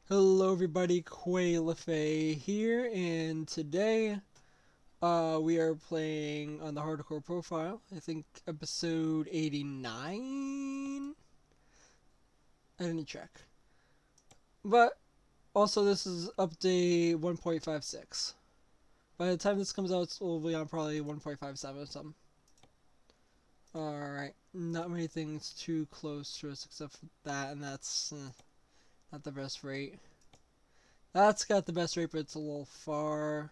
Hello everybody, Quay LaFay here, and today we are playing on the hardcore profile. I think episode 89? I didn't check. But also this is update 1.56. By the time this comes out, it will be on probably 1.57 or something. Alright, not many things too close to us except for that, and that's not the best rate. That's got the best rate, but it's a little far.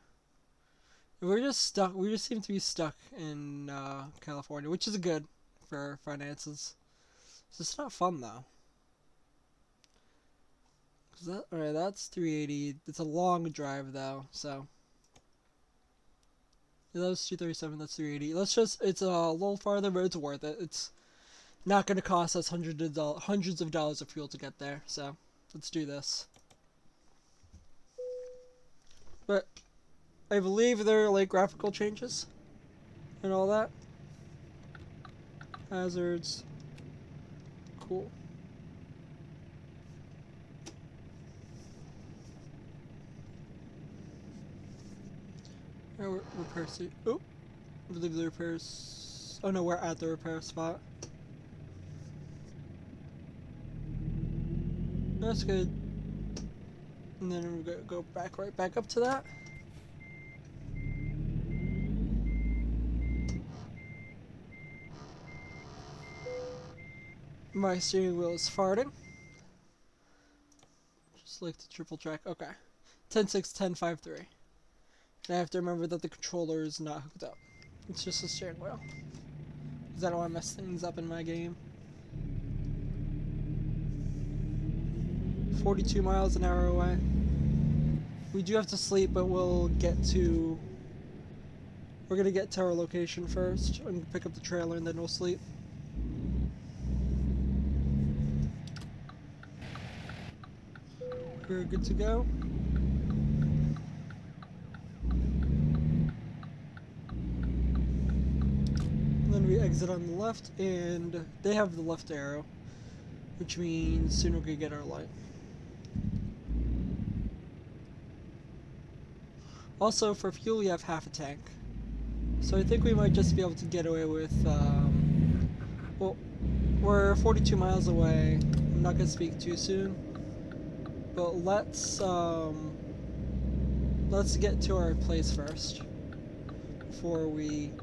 We're just stuck. We just seem to be stuck in California, which is good for finances. It's just not fun though. Alright, that's 380. It's a long drive though, so. Yeah, that was 237. That's 380. It's a little farther, but it's worth it. It's not going to cost us hundreds of dollars of fuel to get there. So let's do this. But I believe there are like graphical changes and all that. Hazards. Cool. Repair seat. Oh, I believe the repairs. Oh no, we're at the repair spot. That's good. And then we're gonna go right back up to that. My steering wheel is farting. Just like the triple track. Okay. 10.6, 10.5.3. And I have to remember that the controller is not hooked up. It's just a steering wheel. Because I don't want to mess things up in my game. 42 miles an hour away. We do have to sleep, but we're gonna get to our location first and pick up the trailer and then we'll sleep. We're good to go. And then we exit on the left, and they have the left arrow, which means soon we're gonna get our light. Also, for fuel, we have half a tank. So I think we might just be able to get away with, well, we're 42 miles away. I'm not gonna speak too soon. But let's get to our place first before we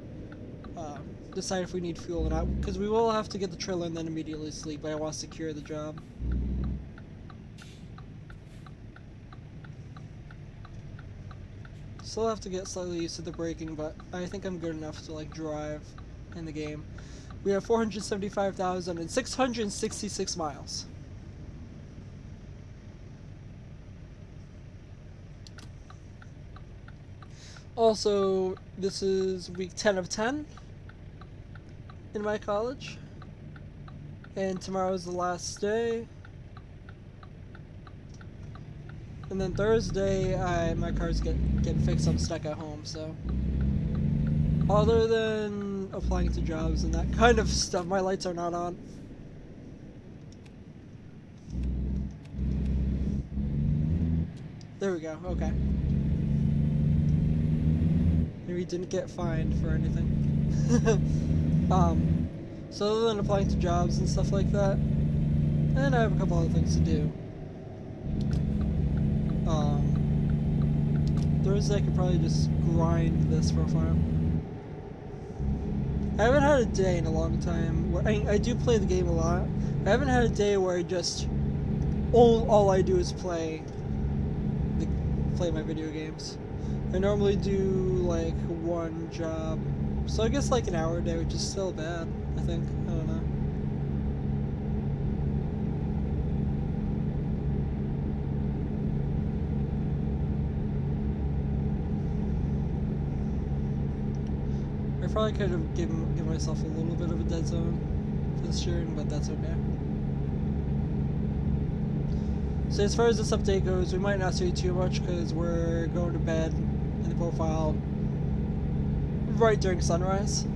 decide if we need fuel or not. Because we will have to get the trailer and then immediately sleep, but I want to secure the job. Still have to get slightly used to the braking, but I think I'm good enough to like drive in the game. We have 475,666 miles. Also, this is week 10 of 10 in my college, and tomorrow is the last day. And then Thursday, my car's getting fixed. I'm stuck at home, so other than applying to jobs and that kind of stuff, my lights are not on. There we go. Okay. We didn't get fined for anything. So other than applying to jobs and stuff like that, and I have a couple other things to do. Thursday I could probably just grind this for a while. I haven't had a day in a long time where I do play the game a lot. I haven't had a day where I just all I do is play my video games. I normally do like one job, so I guess like an hour a day, which is still bad, I think. I don't know. I probably could have given myself a little bit of a dead zone for the steering, but that's okay. So as far as this update goes, we might not see too much because we're going to bed in the profile right during sunrise.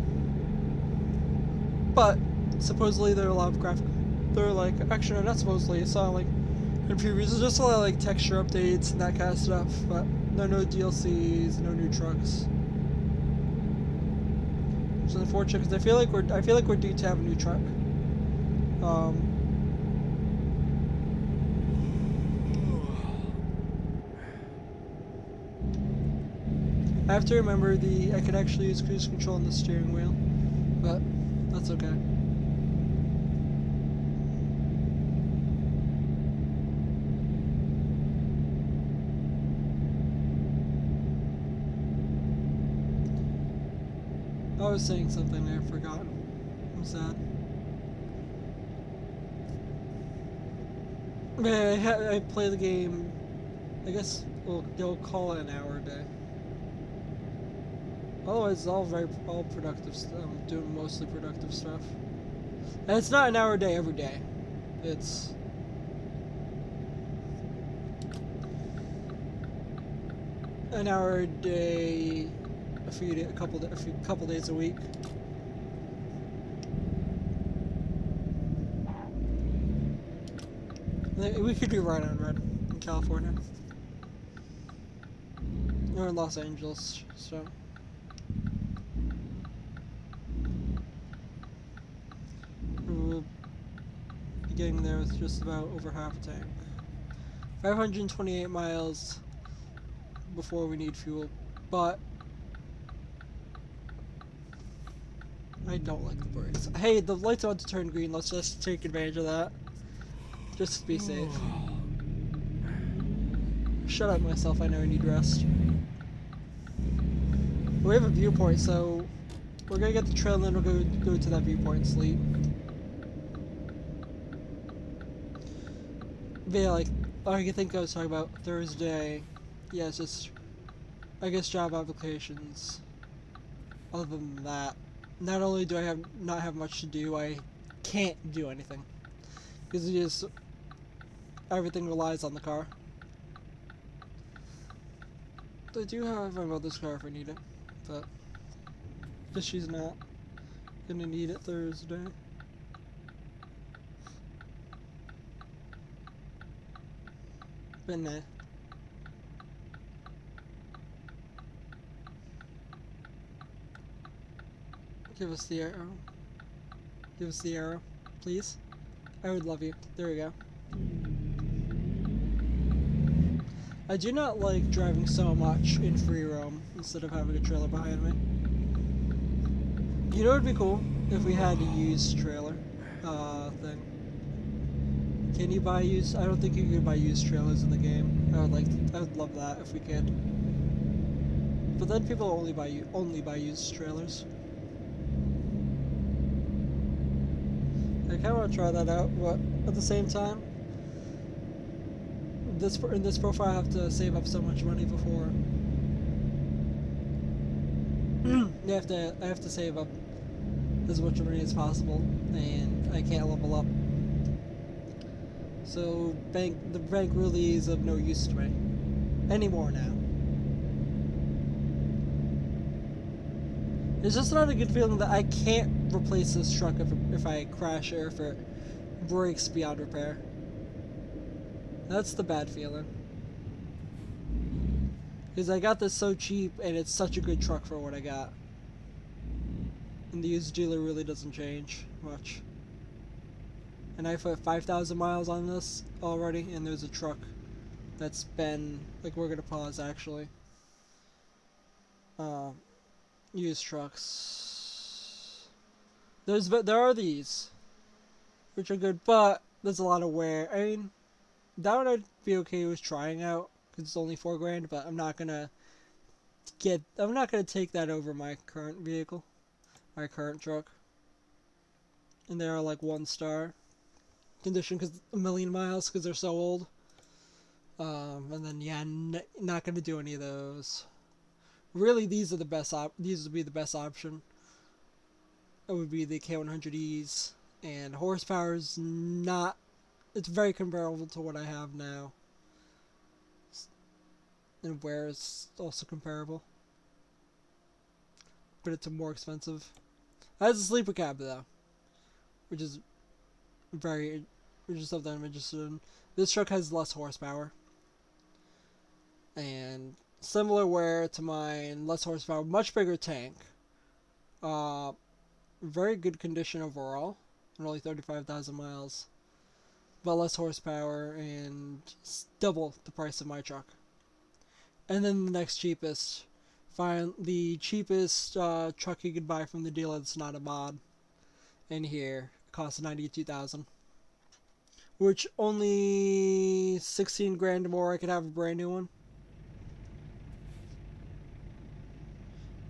But supposedly there are a lot of graphic. They're like, actually, no, not supposedly. I saw like in previews. There's just a lot of like texture updates and that kind of stuff, but no DLCs, no new trucks. Which is unfortunate because I feel like we're due to have a new truck. I have to remember I could actually use cruise control on the steering wheel, but that's okay. I was saying something I've forgotten. I'm sad. Yeah, I play the game. I guess they'll call it an hour a day. Otherwise, it's all productive stuff. I'm doing mostly productive stuff. And it's not an hour a day every day. It's an hour a day, a couple days a week. We could be right on red in California or in Los Angeles, so. We'll be getting there with just about over half a tank. 528 miles before we need fuel, but I don't like the brakes. Hey, the light's about to turn green. Let's just take advantage of that. Just to be safe. Shut up, myself. I know I need rest. We have a viewpoint, so we're gonna get the trail and then we'll go to that viewpoint and sleep. But yeah, like, I think I was talking about Thursday. Yeah, it's just, I guess, job applications. Other than that, not only do I not have much to do, I can't do anything. Because it just, everything relies on the car. I do have my mother's car if I need it, but just she's not gonna need it Thursday. But nah. Give us the arrow. Give us the arrow, please. I would love you. There we go. I do not like driving so much in free roam instead of having a trailer behind me. You know what would be cool? If we had a used trailer thing. Can you buy used? I don't think you can buy used trailers in the game. I would love that if we could. But then people only buy used trailers. I kind of want to try that out, but at the same time, in this profile I have to save up so much money before. I have to save up as much money as possible, and I can't level up. So the bank really is of no use to me anymore now. It's just not a good feeling that I can't replace this truck if I crash or if it breaks beyond repair. That's the bad feeling. Because I got this so cheap and it's such a good truck for what I got. And the used dealer really doesn't change much. And I put 5,000 miles on this already, and there's a truck that's been, like, we're gonna pause actually. Used trucks. There are these, which are good, but there's a lot of wear. I mean, that one I'd be okay with trying out because it's only $4,000, but I'm not gonna take that over my current vehicle, my current truck. And they are like 1-star condition because a million miles because they're so old. And then yeah, not gonna do any of those. Really, these are the best. These would be the best option. It would be the K100Es, and horsepower is not. It's very comparable to what I have now, and wear is also comparable, but it's more expensive. It has a sleeper cab though, which is something I'm interested in. This truck has less horsepower. And similar wear to mine, less horsepower, much bigger tank. Uh, very good condition overall, and only 35,000 miles. But less horsepower and double the price of my truck. And then the next cheapest, find the cheapest truck you could buy from the dealer that's not a mod. In here, it costs 92,000, which only 16 grand more. I could have a brand new one.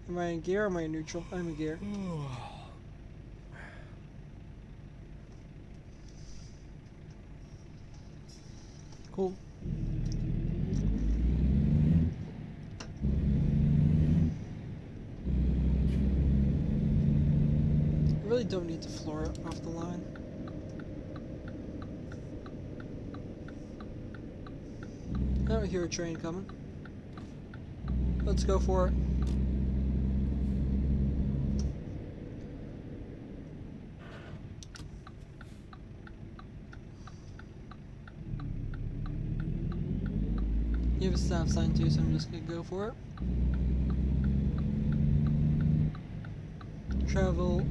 Am I in gear or am I in neutral? I'm in gear. Cool. I really don't need to floor it off the line. I don't hear a train coming. Let's go for it. You have a stop sign too, so I'm just gonna go for it. Travel.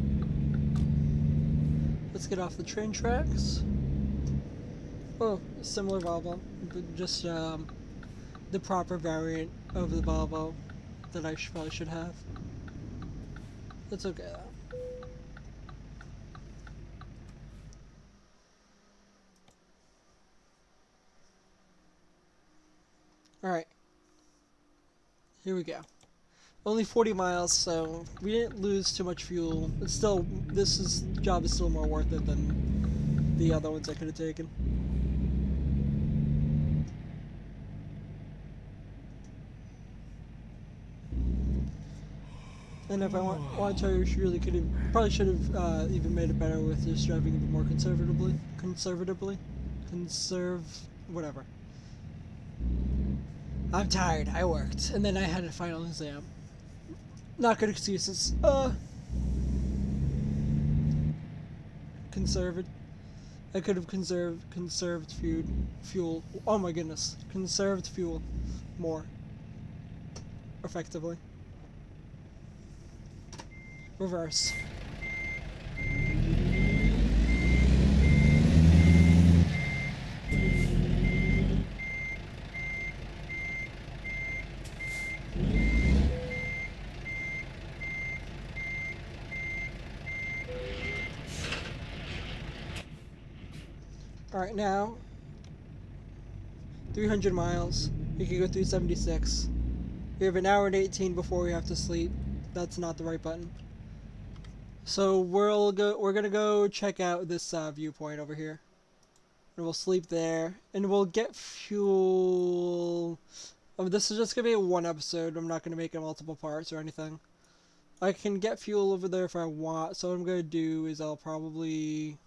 Let's get off the train tracks. Oh, similar Volvo, but just the proper variant of the Volvo that I probably should have. That's okay though. Alright. Here we go. Only 40 miles, so we didn't lose too much fuel. But still, this job is still more worth it than the other ones I could have taken. And if I want to, you really could have, probably should have even made it better with just driving even more whatever. I'm tired. I worked, and then I had a final exam. Not good excuses. Conserved. I could have conserved fuel. Oh my goodness, conserved fuel more effectively. Reverse. Alright, now 300 miles. We can go through 76. We have an hour and 18 before we have to sleep. That's not the right button. So we're gonna go check out this viewpoint over here, and we'll sleep there, and we'll get fuel. Oh, this is just gonna be a one episode. I'm not gonna make it multiple parts or anything. I can get fuel over there if I want. So what I'm gonna do is I'll probably.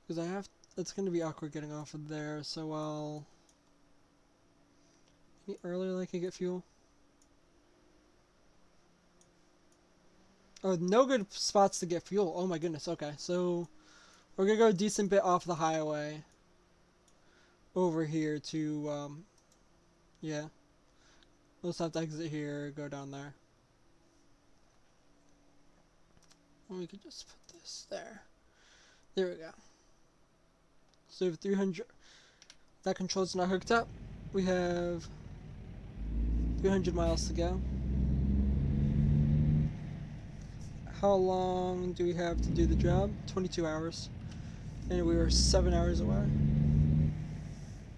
Because I have. It's gonna be awkward getting off of there. So I'll. Any earlier I can get fuel? Oh, no good spots to get fuel. Oh my goodness. Okay, so we're gonna go a decent bit off the highway over here to yeah. We'll just have to exit here, go down there. And we could just put this there. There we go. So we have 300. That control's not hooked up. We have 300 miles to go. How long do we have to do the job? 22 hours. And we were 7 hours away.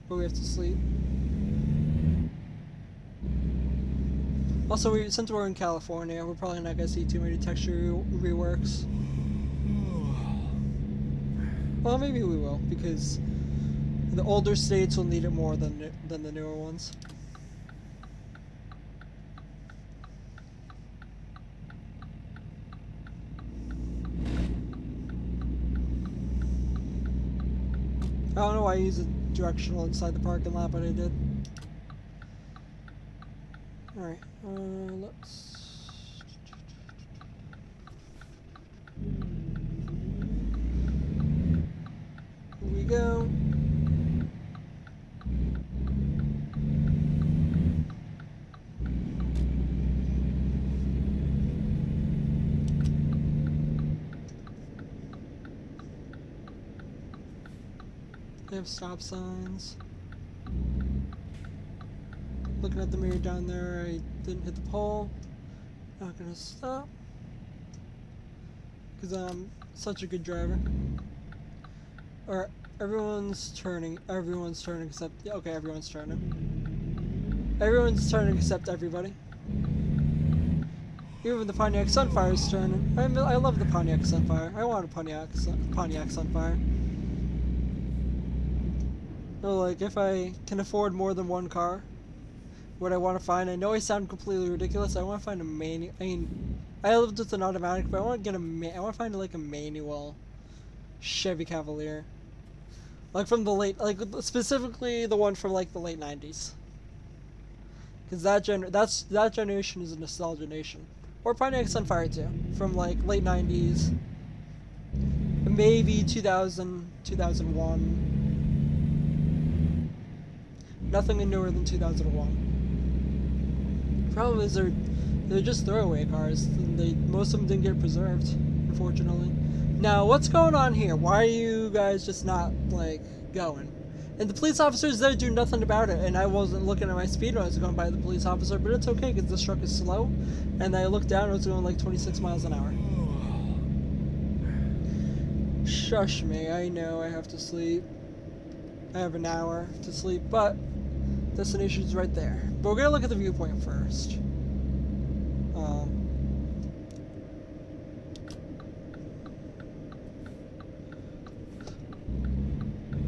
But we have to sleep. Also, since we're in California, we're probably not going to see too many texture reworks. Well, maybe we will, because the older states will need it more than the newer ones. I don't know why I used a directional inside the parking lot, but I did. Alright, let's... They have stop signs. Looking at the mirror down there, I didn't hit the pole. Not gonna stop. Because I'm such a good driver. Alright, everyone's turning. Everyone's turning except... Yeah, okay, everyone's turning. Everyone's turning except everybody. Even the Pontiac Sunfire's turning. I love the Pontiac Sunfire. I want a Pontiac Sunfire. No, like, if I can afford more than one car, what I want to find, I know I sound completely ridiculous, I want to find a manual, I mean, I lived with an automatic, but I want to get I want to find, like, a manual Chevy Cavalier. Like, from the late, like, specifically the one from, like, the late 90s. Because that generation is a nostalgia nation. Or Pontiac Sunfire, too, from, like, late 90s, maybe 2000, 2001. Nothing newer than 2001. Problem is they're just throwaway cars. Most of them didn't get preserved, unfortunately. Now, what's going on here? Why are you guys just not, like, going? And the police officers there do nothing about it, and I wasn't looking at my speed when I was going by the police officer, but it's okay because this truck is slow, and I looked down and it was going like 26 miles an hour. Shush me, I know I have to sleep. I have an hour to sleep, but destination's right there. But we're gonna look at the viewpoint first.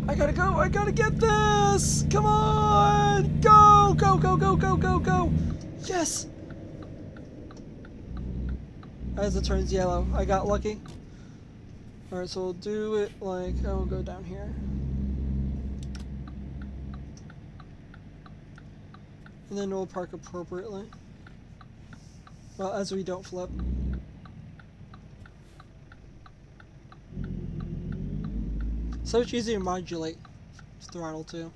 I gotta go! I gotta get this! Come on! Go! Go! Go! Go! Go! Go! Go! Yes! As it turns yellow, I got lucky. Alright, so we'll do it like, I will go down here. And then we'll park appropriately. Well, as we don't flip. So much easier to modulate throttle too.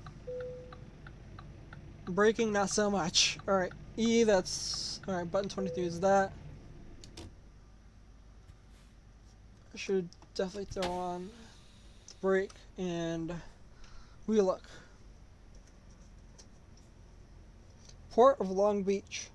Braking, not so much. Alright, E, that's... Alright, button 23 is that. I should definitely throw on the brake and we look. Port of Long Beach.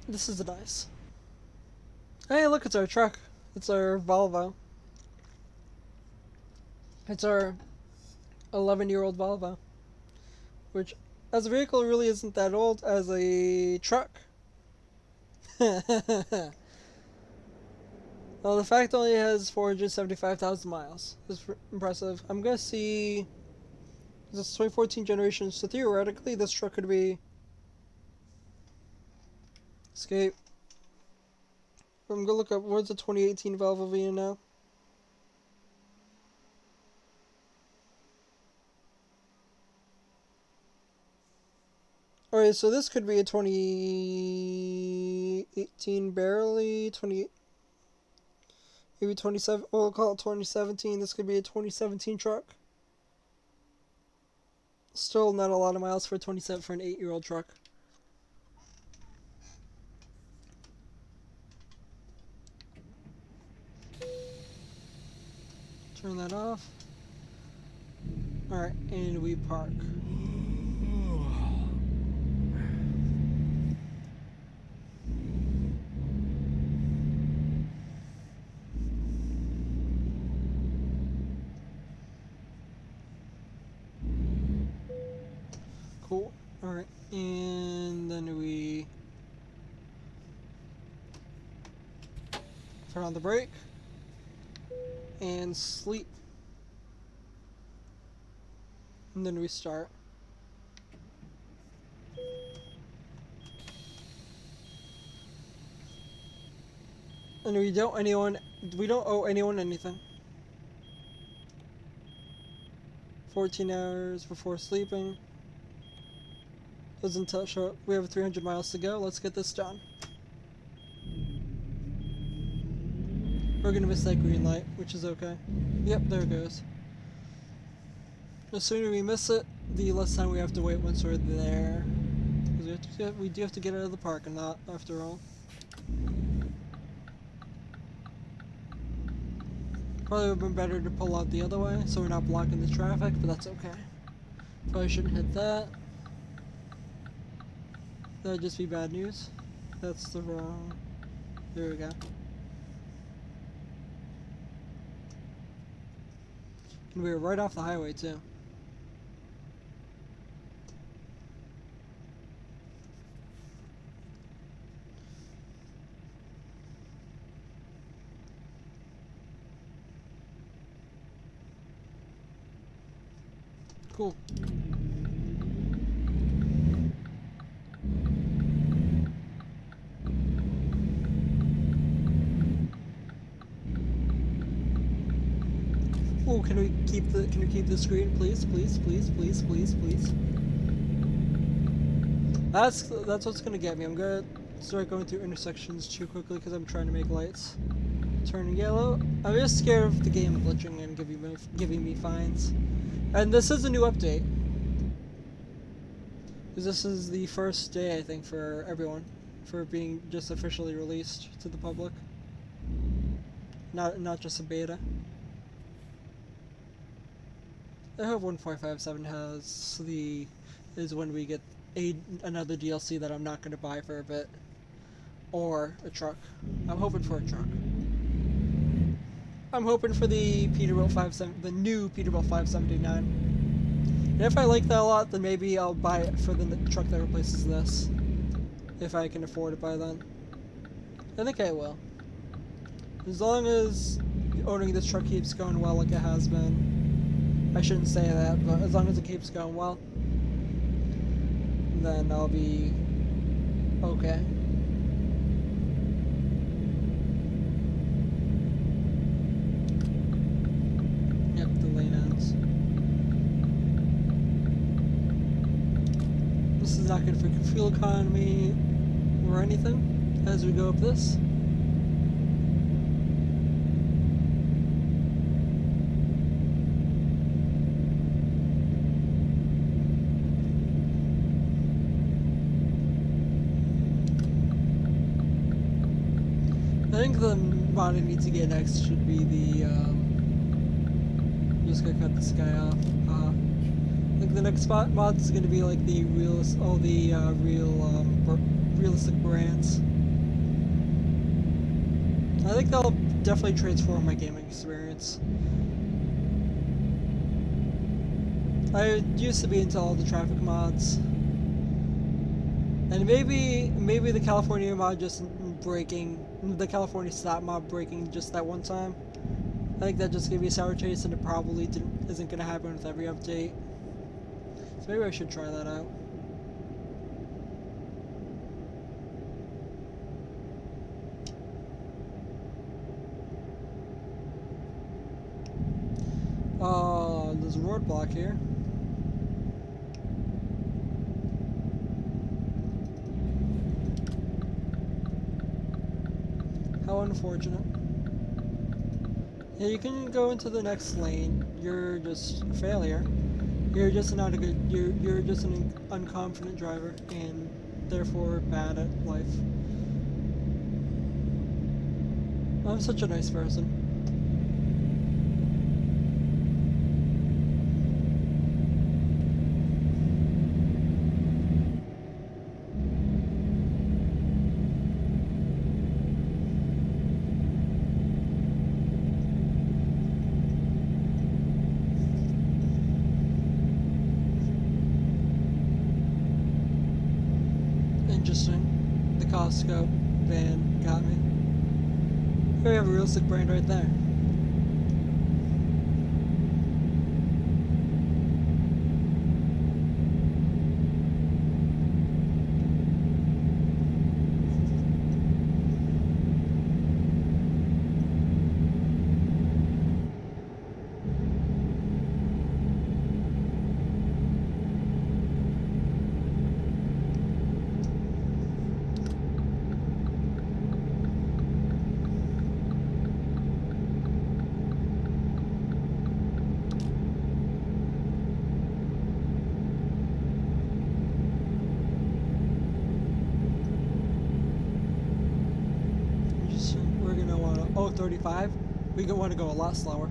This is nice. Hey, look, it's our truck. It's our Volvo. It's our 11-year-old Volvo. Which, as a vehicle, really isn't that old as a truck. Well, the fact only has 475,000 miles. That's impressive. I'm gonna see... This is 2014 generation, so theoretically this truck could be... Escape. I'm gonna look up, where's the 2018 Volvo V now? Alright, so this could be a 2018 barely, maybe 27, we'll call it 2017. This could be a 2017 truck. Still not a lot of miles for 27 for an 8-year-old truck. Turn that off. Alright, and we park. Cool. Alright, and then then we turn on the brake and sleep. And then we start. And we don't owe anyone anything. 14 hours before sleeping. Doesn't show up. We have 300 miles to go. Let's get this done. We're gonna miss that green light, which is okay. Yep, there it goes. The sooner we miss it, the less time we have to wait once we're there. Because we do have to get out of the parking lot, after all. Probably would have been better to pull out the other way, so we're not blocking the traffic, but that's okay. Probably shouldn't hit that. That would just be bad news. That's the wrong... There we go. And we were right off the highway, too. Cool. Oh, can we keep the screen, please, please, please, please, please, please. That's what's gonna get me. I'm gonna start going through intersections too quickly because I'm trying to make lights turn yellow. I'm just scared of the game glitching and giving me fines. And this is a new update. Because this is the first day, I think, for everyone, for being just officially released to the public. Not just a beta. I hope 1.57 is when we get another DLC that I'm not going to buy for a bit. Or a truck. I'm hoping for a truck. I'm hoping for the new Peterbilt 579. And if I like that a lot, then maybe I'll buy it for the truck that replaces this. If I can afford it by then. I think I will. As long as owning this truck keeps going well like it has been. I shouldn't say that, but as long as it keeps going well, then I'll be okay. Yep, the lane ends. This is not good for fuel economy or anything as we go up this. I think the mod I need to get next should be the, just gonna cut this guy off. I think the next mod is gonna be like the realistic brands. I think that'll definitely transform my gaming experience. I used to be into all the traffic mods. And maybe the California mod just breaking, the California stop mod breaking just that one time. I think that just gave me a sour taste, and it probably isn't going to happen with every update. So maybe I should try that out. There's a roadblock here. How unfortunate. Yeah, you can go into the next lane. You're just a failure. You're just not a good. You're just an unconfident driver, and therefore bad at life. I'm such a nice person. Interesting. The Costco van got me. We have a real sick brand right there. We're gonna want to. Oh, 35? We want to go a lot slower.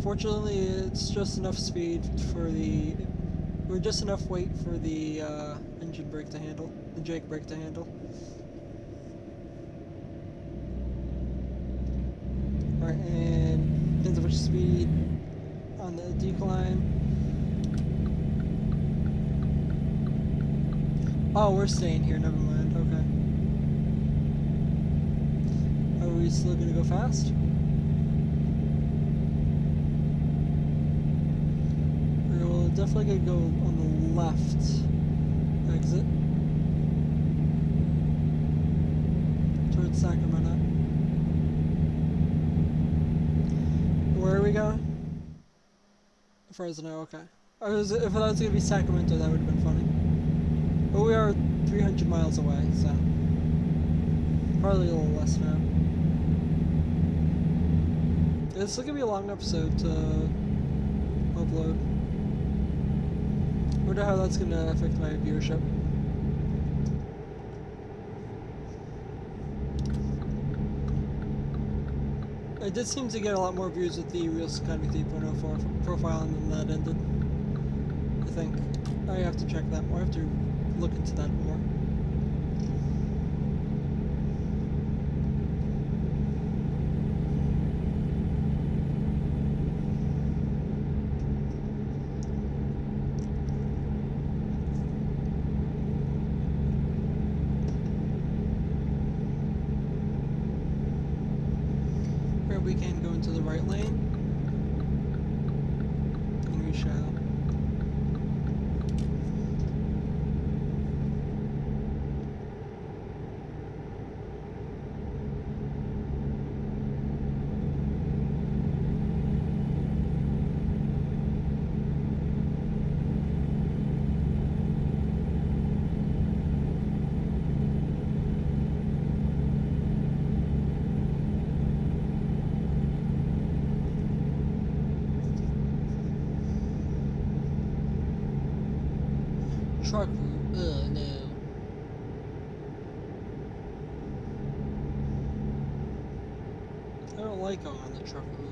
Fortunately, it's just enough speed for the. We're just enough weight for the engine brake to handle, the Jake brake to handle. Alright, and depends how much speed on the decline. Oh, we're staying here, never mind, okay. Are we still gonna go fast? We're definitely gonna go on the left exit towards Sacramento. Where are we going? Fresno, okay. If that was gonna be Sacramento, that would have been funny. But we are 300 miles away, so probably a little less now. It's gonna be a long episode to upload. Wonder how that's gonna affect my viewership. I did seem to get a lot more views with the Real Scotty 3.04 profile, and then that ended. I think. I have to check that more. I have to look into that more. We can go into the right lane, and we shall. Truck route. Ugh, no. I don't like going on the truck route.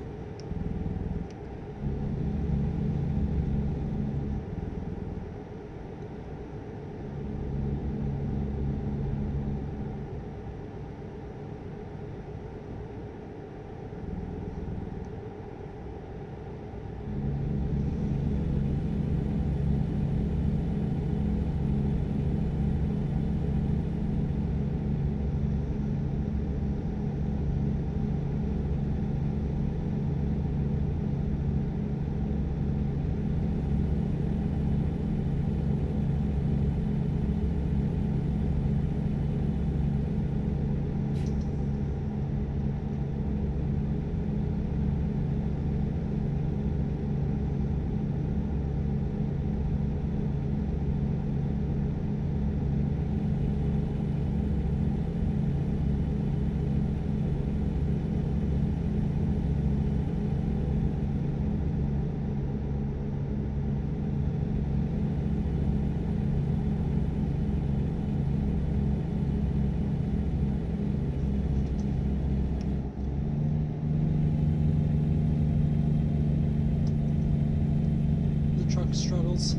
Struggles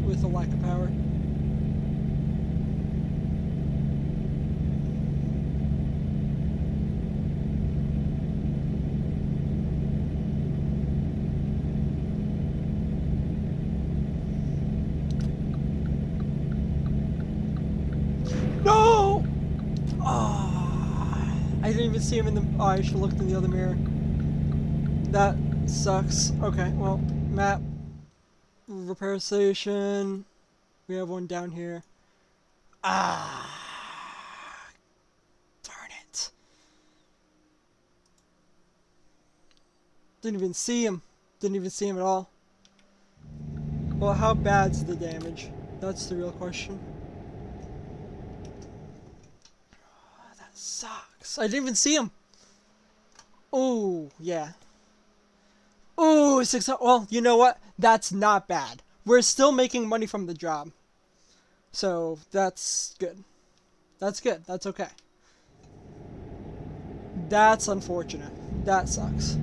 with the lack of power. even see him in the... Oh, I should have looked in the other mirror. That sucks. Okay, well, map. Repair station. We have one down here. Ah. Darn it. Didn't even see him. Didn't even see him at all. Well, how bad's the damage? That's the real question. That sucks. I didn't even see him. Oh, yeah. Oh, 600. Well, you know what? That's not bad. We're still making money from the job. So, that's good. That's good. That's okay. That's unfortunate. That sucks.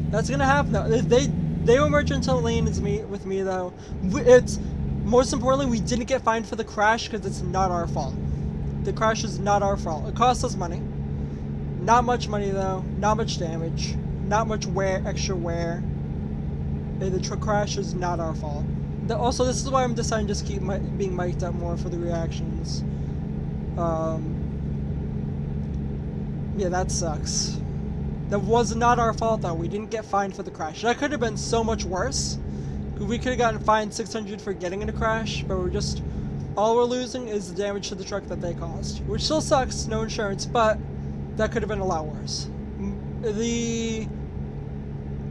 That's gonna happen though. They will merge into a lane with me though. It's most importantly we didn't get fined for the crash because it's not our fault. The crash is not our fault. It cost us money. Not much money though. Not much damage. Not much extra wear. And the truck crash is not our fault. Also, this is why I'm deciding to just keep being mic'd up more for the reactions. Yeah, that sucks. That was not our fault though. We didn't get fined for the crash. That could have been so much worse. We could have gotten fined $600 for getting in a crash, but all we're losing is the damage to the truck that they caused. Which still sucks, no insurance, but that could have been a lot worse. The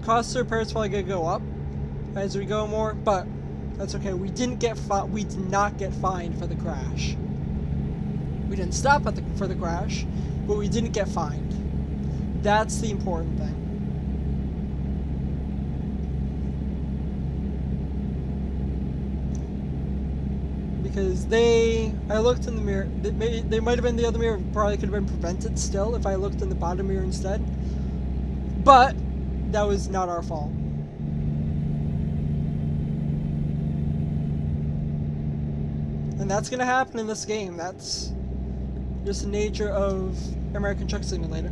cost of repairs probably gonna go up as we go more, but that's okay. We did not get fined for the crash. We didn't stop for the crash, but we didn't get fined. That's the important thing. Because I looked in the mirror. They might have been the other mirror. Probably could have been prevented still if I looked in the bottom mirror instead. But that was not our fault. And that's gonna happen in this game. That's just the nature of American Truck Simulator.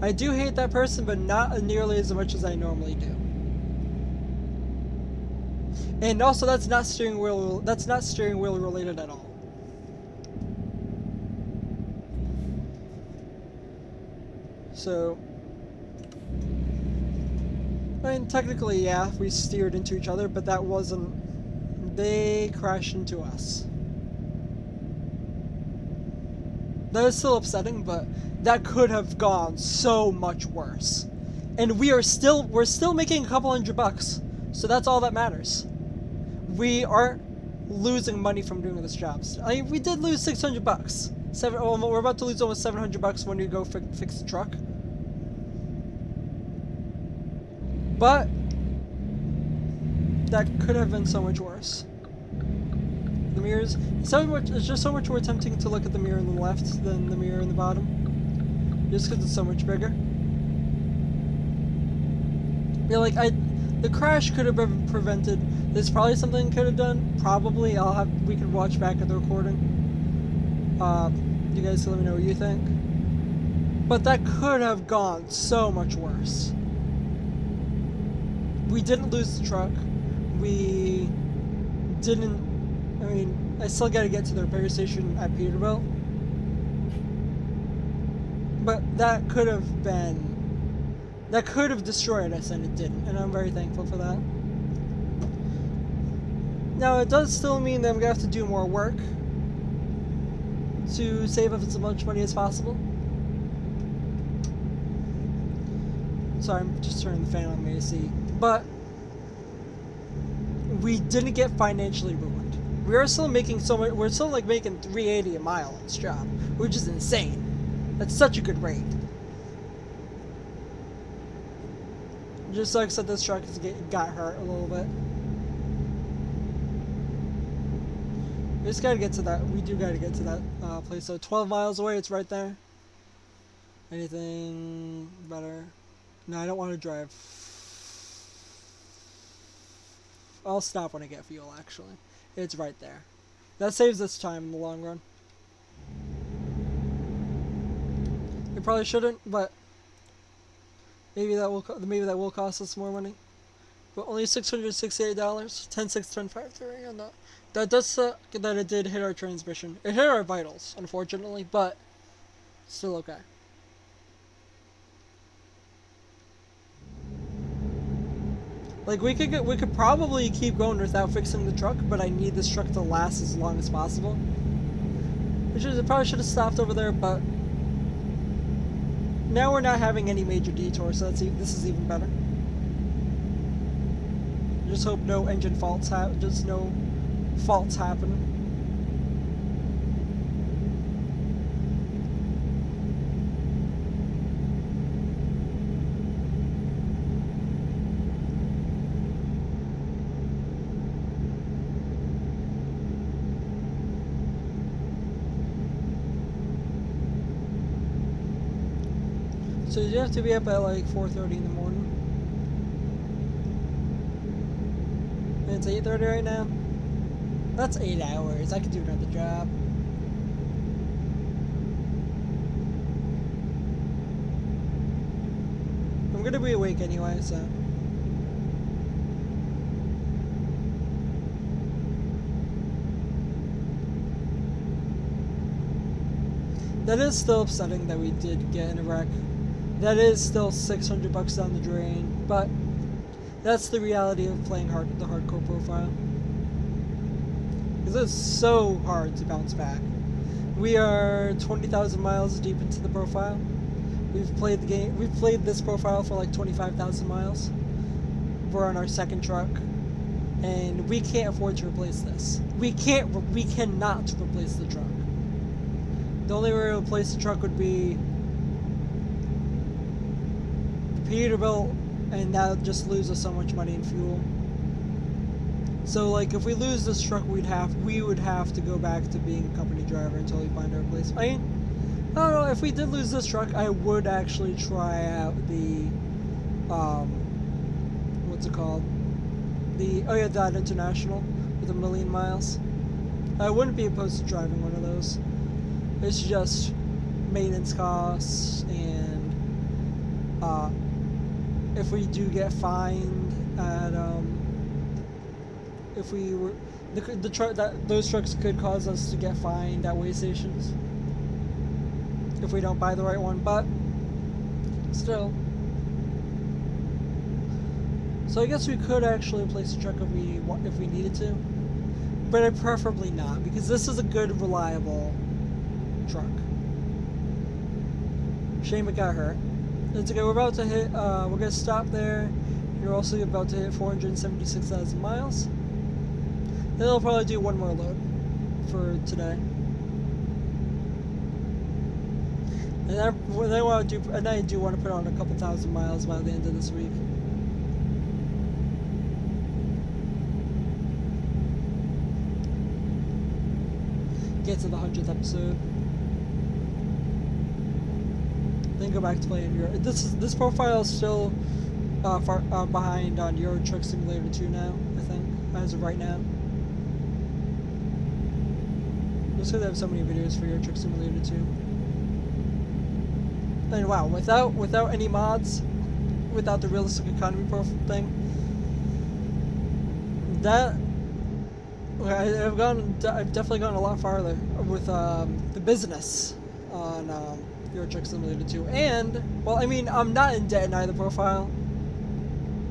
I do hate that person, but not nearly as much as I normally do. And also, that's not steering wheel related at all. So, I mean, technically, yeah, we steered into each other, but that wasn't. They crashed into us. That is still upsetting, but that could have gone so much worse. And we're still making a couple $100, so that's all that matters. We aren't losing money from doing this job. I mean, we did lose $600. We're about to lose almost $700 when we go fix the truck. But that could have been so much worse. The mirrors, it's just so much more tempting to look at the mirror on the left than the mirror in the bottom, just because it's so much bigger. Yeah, like the crash could have been prevented. There's probably something could have done. Probably we could watch back at the recording. You guys can let me know what you think. But that could have gone so much worse. We didn't lose the truck. We didn't. I mean, I still gotta get to the repair station at Peterbilt. But that could have destroyed us, and it didn't, and I'm very thankful for that. Now, it does still mean that I'm gonna have to do more work to save up as much money as possible. Sorry, I'm just turning the fan on my AC. But we didn't get financially ruined. We are still making so much. We're still like making $3.80 a mile on this job, which is insane. That's such a good rate. It just sucks that this truck got hurt a little bit. We just gotta get to that. We do gotta get to that place. So 12 miles away. It's right there. Anything better? No, I don't want to drive. I'll stop when I get fuel, actually. It's right there. That saves us time in the long run. It probably shouldn't, but maybe that will cost us more money. But only $668, 10.6, and that does suck that it did hit our transmission. It hit our vitals, unfortunately, but Still okay. Like we could probably keep going without fixing the truck, but I need this truck to last as long as possible. I probably should have stopped over there, but now we're not having any major detours, so this is even better. Just hope no engine faults just no faults happen. So you have to be up at like 4:30 in the morning. And it's 8:30 right now. That's 8 hours. I could do another job. I'm gonna be awake anyway, so. That is still upsetting that we did get in a wreck. That is still $600 down the drain, but that's the reality of playing the hardcore profile. Because it's so hard to bounce back. We are 20,000 miles deep into the profile. We've played this profile for like 25,000 miles. We're on our second truck, and we can't afford to replace this. We cannot replace the truck. The only way to replace the truck would be Peterbilt, and that would just lose us so much money in fuel. So like if we lose this truck, we would have to go back to being a company driver until we find a replacement. I don't know, if we did lose this truck, I would actually try out the what's it called? That International with 1,000,000 miles. I wouldn't be opposed to driving one of those. It's just maintenance costs, and if we do get fined at if we were the truck those trucks could cause us to get fined at way stations if we don't buy the right one, but still. So I guess we could actually replace the truck if we needed to, but I'd preferably not, because this is a good, reliable truck. Shame it got hurt. It's okay. We're about to hit. We're gonna stop there. You're also about to hit 476,000 miles. Then I'll probably do one more load for today. And I do want to put on a couple thousand miles by the end of this week. Get to the 100th episode. Then go back to playing Euro. This profile is still far behind on Euro Truck Simulator 2 now, I think, as of right now. Just because I have so many videos for Euro Truck Simulator 2. And wow, without any mods, without the realistic economy thing, that I've definitely gone a lot farther with the business on Euro Truck Simulator 2. And well, I mean, I'm not in debt in either profile,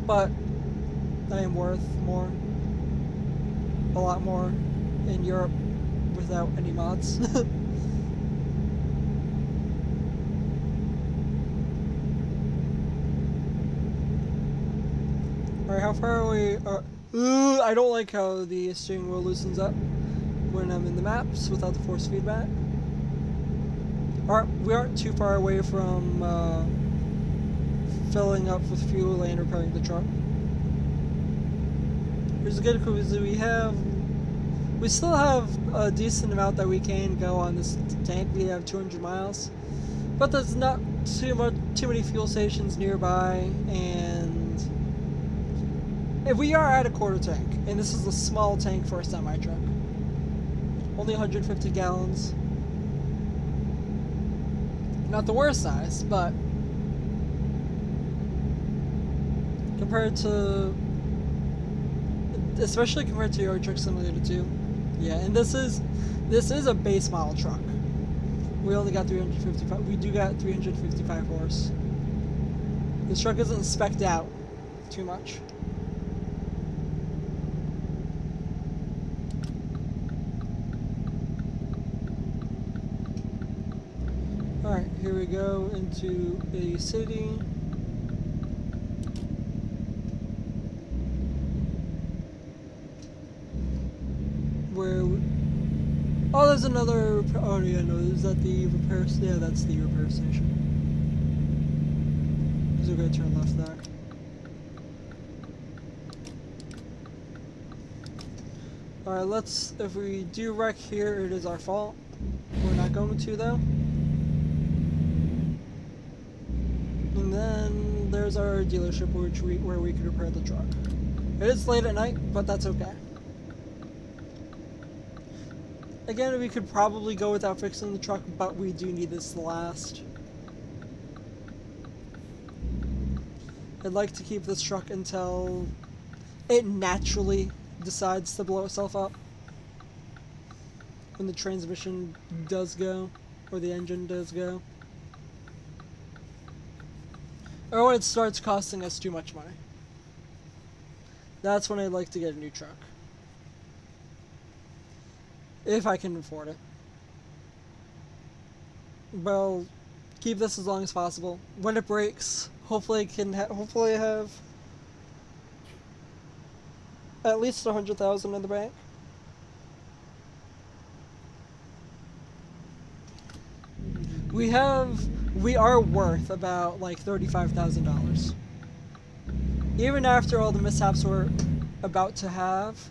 but I am worth more, a lot more in Europe without any mods. Alright, how far away are... I don't like how the steering wheel loosens up when I'm in the maps without the force feedback. We aren't too far away from filling up with fuel and repairing the truck. Here's the good news: we still have a decent amount that we can go on this tank. We have 200 miles, but there's not too many fuel stations nearby, and if we are at a quarter tank, and this is a small tank for a semi truck, only 150 gallons. Not the worst size, but especially compared to Euro Truck Simulator 2. Yeah, and this is a base model truck. We only got 355. We do got 355 horse. This truck isn't spec'd out too much. Alright, here we go into a city. Where oh, there's another. Oh yeah, no, is that the repair? Yeah, that's the repair station. So we're gonna turn left there. All right, let's. If we do wreck here, it is our fault. We're not going to though. And then there's our dealership, where we could repair the truck. It is late at night, but that's okay. Again, we could probably go without fixing the truck, but we do need this to last. I'd like to keep this truck until it naturally decides to blow itself up. When the transmission does go, or the engine does go. Or when it starts costing us too much money. That's when I'd like to get a new truck. If I can afford it. Well, keep this as long as possible. When it breaks, hopefully I have at least 100,000 in the bank. We are worth about like $35,000. Even after all the mishaps we're about to have.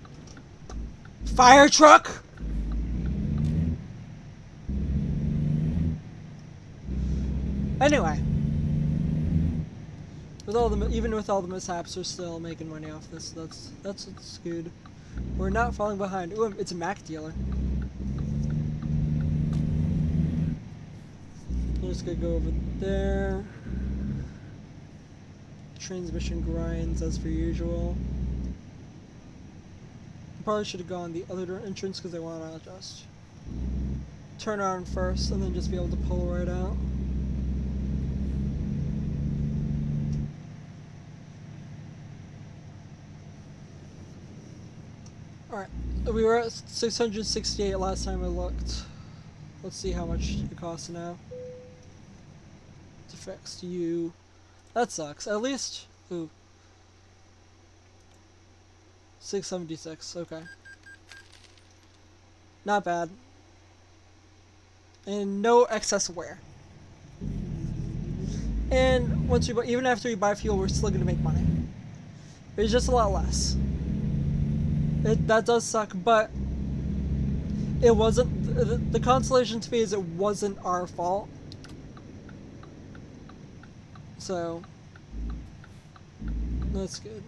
Fire truck! Anyway, even with all the mishaps, we're still making money off this. That's what's good. We're not falling behind. Ooh, it's a Mac dealer. I'm just gonna go over there. Transmission grinds as per usual. Probably should have gone the other entrance because I want to just turn around first and then just be able to pull right out. Alright, we were at 668 last time I looked. Let's see how much it costs now to fix you. That sucks. At least, ooh, 676. Okay, not bad. And no excess wear. And once we even after we buy fuel, we're still gonna make money. It's just a lot less. That does suck, but it wasn't. The consolation to me is it wasn't our fault. So that's good.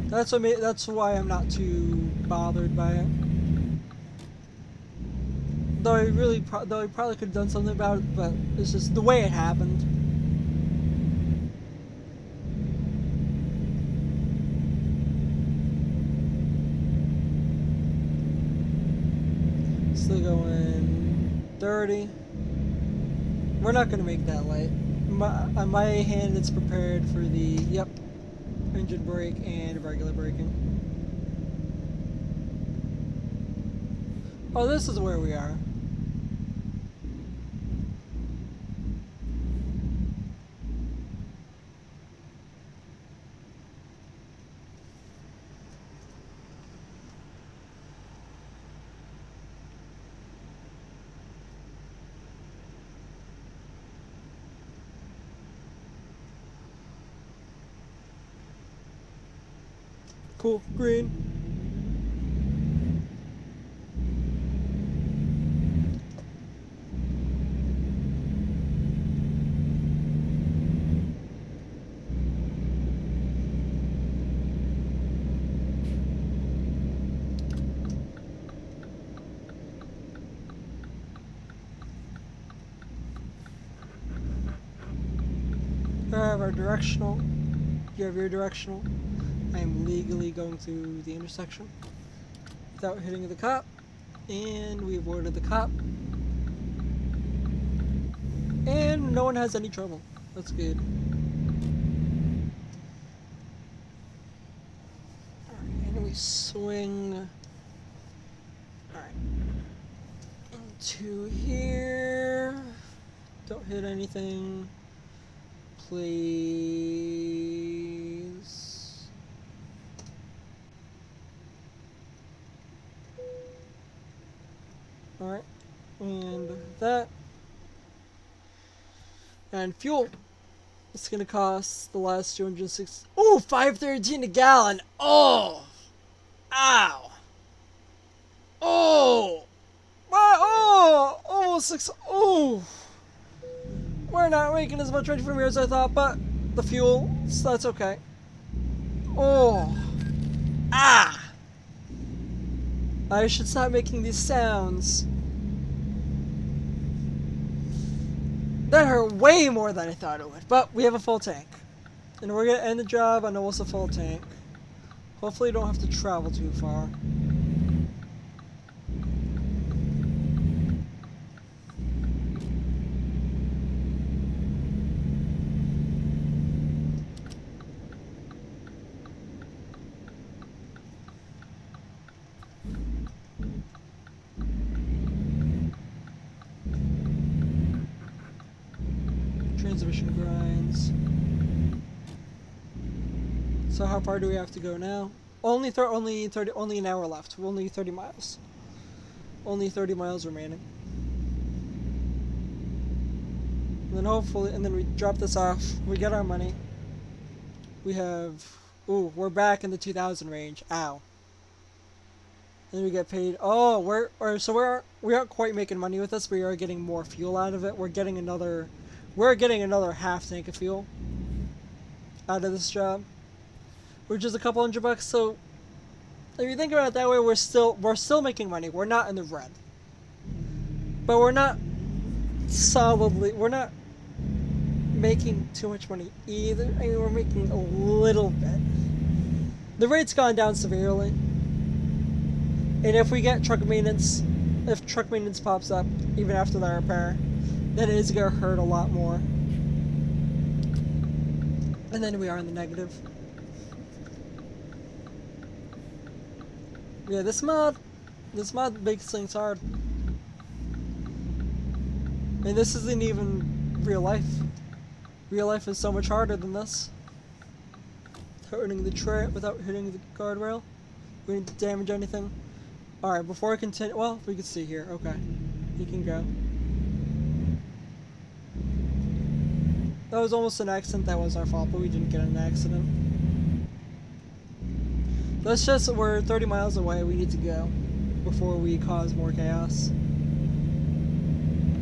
That's why I'm not too bothered by it. Though I probably could have done something about it, but it's just the way it happened. Still going 30. We're not gonna make that light. On my hand, it's prepared for the engine brake and regular braking. Oh, this is where we are. Cool, green. I have our directional. You have your directional. I am legally going through the intersection. without hitting the cop. And we avoided the cop. And no one has any trouble. That's good. Alright, and we swing into here. Don't hit anything. Please. Alright. And that. And fuel. It's gonna cost the last 206. Oh, $5.13 a gallon. Oh. Ow. Oh. Oh. Almost 6. Oh. We're not making as much money from here as I thought, but the fuel, so that's okay. Oh. Ah. I should stop making these sounds. That hurt way more than I thought it would, but we have a full tank. And we're gonna end the job on almost a full tank. Hopefully we don't have to travel too far. Transmission grinds. So how far do we have to go now? Only an hour left. Only 30 miles. Only 30 miles remaining. And then hopefully, and then we drop this off. We get our money. We have, ooh, we're back in the 2,000 range. Ow. And then we get paid. Oh, we aren't quite making money with this. We are getting more fuel out of it. We're getting another half tank of fuel out of this job, which is a couple $100. So if you think about it that way, we're still making money. We're not in the red, but we're not making too much money either. I mean, we're making a little bit. The rate's gone down severely, and if we get truck maintenance, if truck maintenance pops up even after the repair, then it is going to hurt a lot more. And then we are in the negative. Yeah, this mod makes things hard. And this isn't even real life. Real life is so much harder than this. Without hitting the guardrail. We didn't damage anything. Alright, before I continue, well, we can see here. Okay. He can go. That was almost an accident. That was our fault, but we didn't get in an accident. We're 30 miles away. We need to go before we cause more chaos.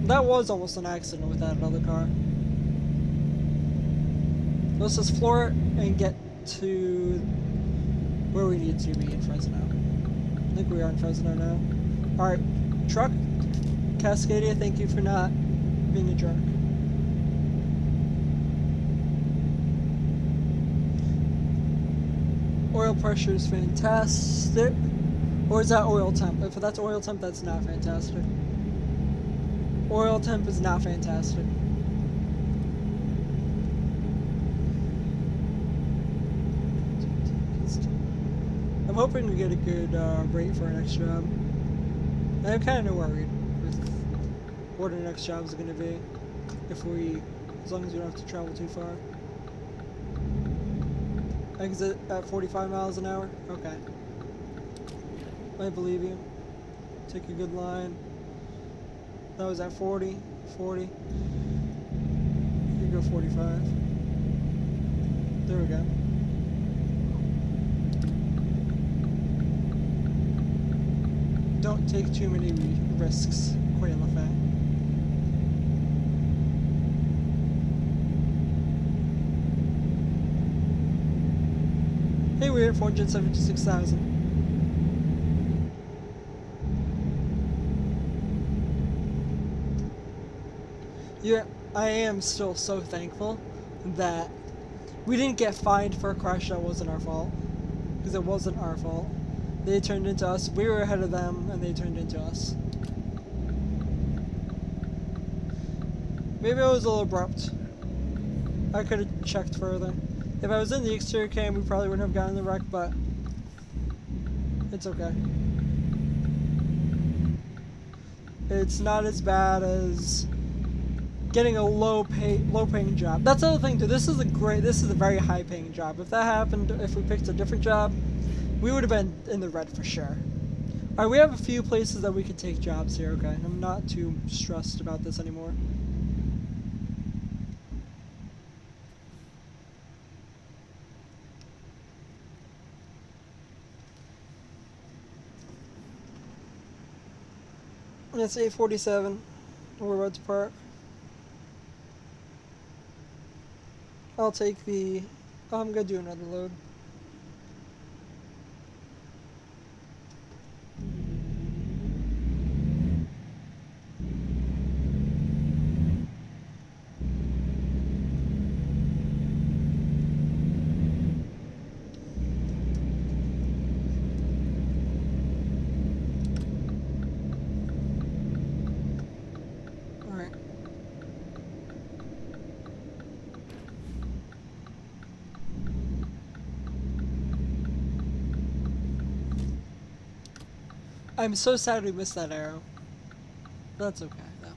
That was almost an accident with that other car. Let's just floor it and get to where we need to be in Fresno. I think we are in Fresno now. Alright, truck. Cascadia, thank you for not being a jerk. Oil pressure is fantastic. Or is that oil temp? If that's oil temp, that's not fantastic. Oil temp is not fantastic. I'm hoping to get a good rate for our next job. I'm kind of worried with what our next job is going to be. As long as we don't have to travel too far. Exit at 45 miles an hour? Okay. I believe you. Take a good line. That was at 40. 40. You can go 45. There we go. Don't take too many risks, Quay LaFay. Hey, we're at 476,000. Yeah, I am still so thankful that we didn't get fined for a crash that wasn't our fault. Because it wasn't our fault. They turned into us. We were ahead of them, and they turned into us. Maybe I was a little abrupt. I could have checked further. If I was in the exterior cam, we probably wouldn't have gotten the wreck, but it's okay. It's not as bad as getting a low-paying job. That's the other thing too. This is a very high-paying job. If that happened, if we picked a different job, we would have been in the red for sure. All right, we have a few places that we could take jobs here. Okay, I'm not too stressed about this anymore. It's 8:47. We're about to park. I'll take the... Oh, I'm gonna do another load. Alright. I'm so sad we missed that arrow. That's okay, though.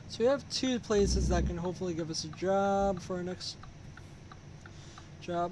So we have 2 places that can hopefully give us a job for our next job.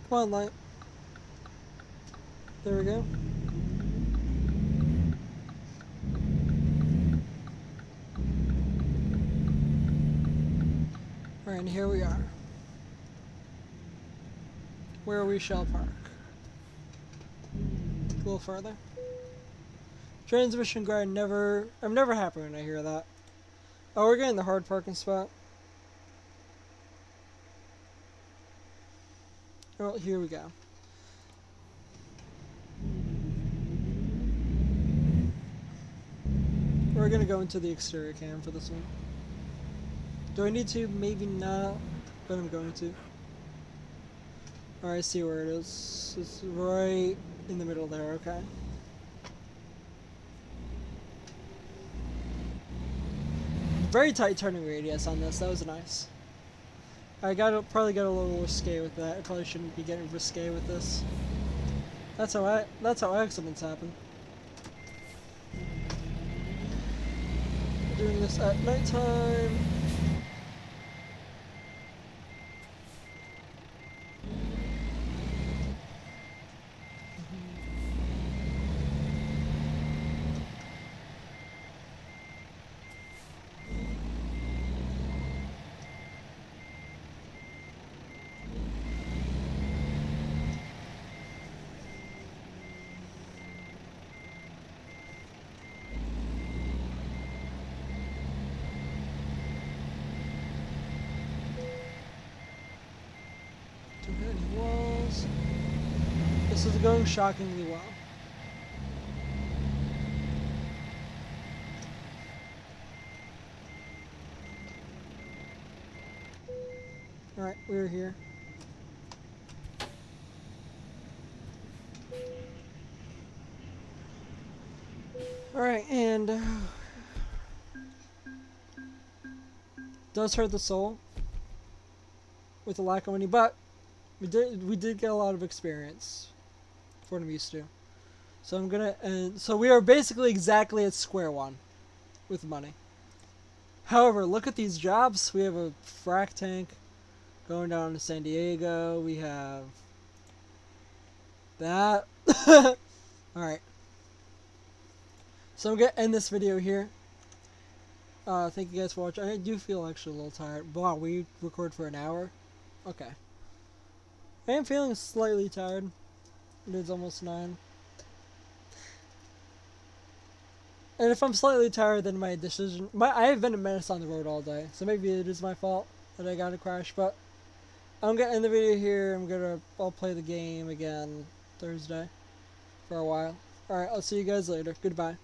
Come on, light. There we go. Alright, and here we are. Where we shall park. A little further. Transmission guard never... I'm never happy when I hear that. Oh, we're getting the hard parking spot. Oh, here we go. We're gonna go into the exterior cam for this one. Do I need to? Maybe not, but I'm going to. Alright, I see where it is. It's right in the middle there, okay. Very tight turning radius on this, that was nice. I probably got a little risque with that. I probably shouldn't be getting risque with this. That's how accidents happen. Doing this at nighttime. This is going shockingly well. Alright, we're here. Alright, and does hurt the soul with the lack of money, but we did get a lot of experience for what I'm used to. So I'm gonna so we are basically exactly at square one with money. However, look at these jobs. We have a frac tank going down to San Diego. We have that. Alright. So I'm gonna end this video here. Thank you guys for watching. I do feel actually a little tired. Wow, we record for an hour? Okay. I am feeling slightly tired. It is almost 9. And if I'm slightly tired, then my decision... I have been a menace on the road all day, so maybe it is my fault that I got to crash, but... I'm gonna end the video here. I'll play the game again Thursday for a while. Alright, I'll see you guys later. Goodbye.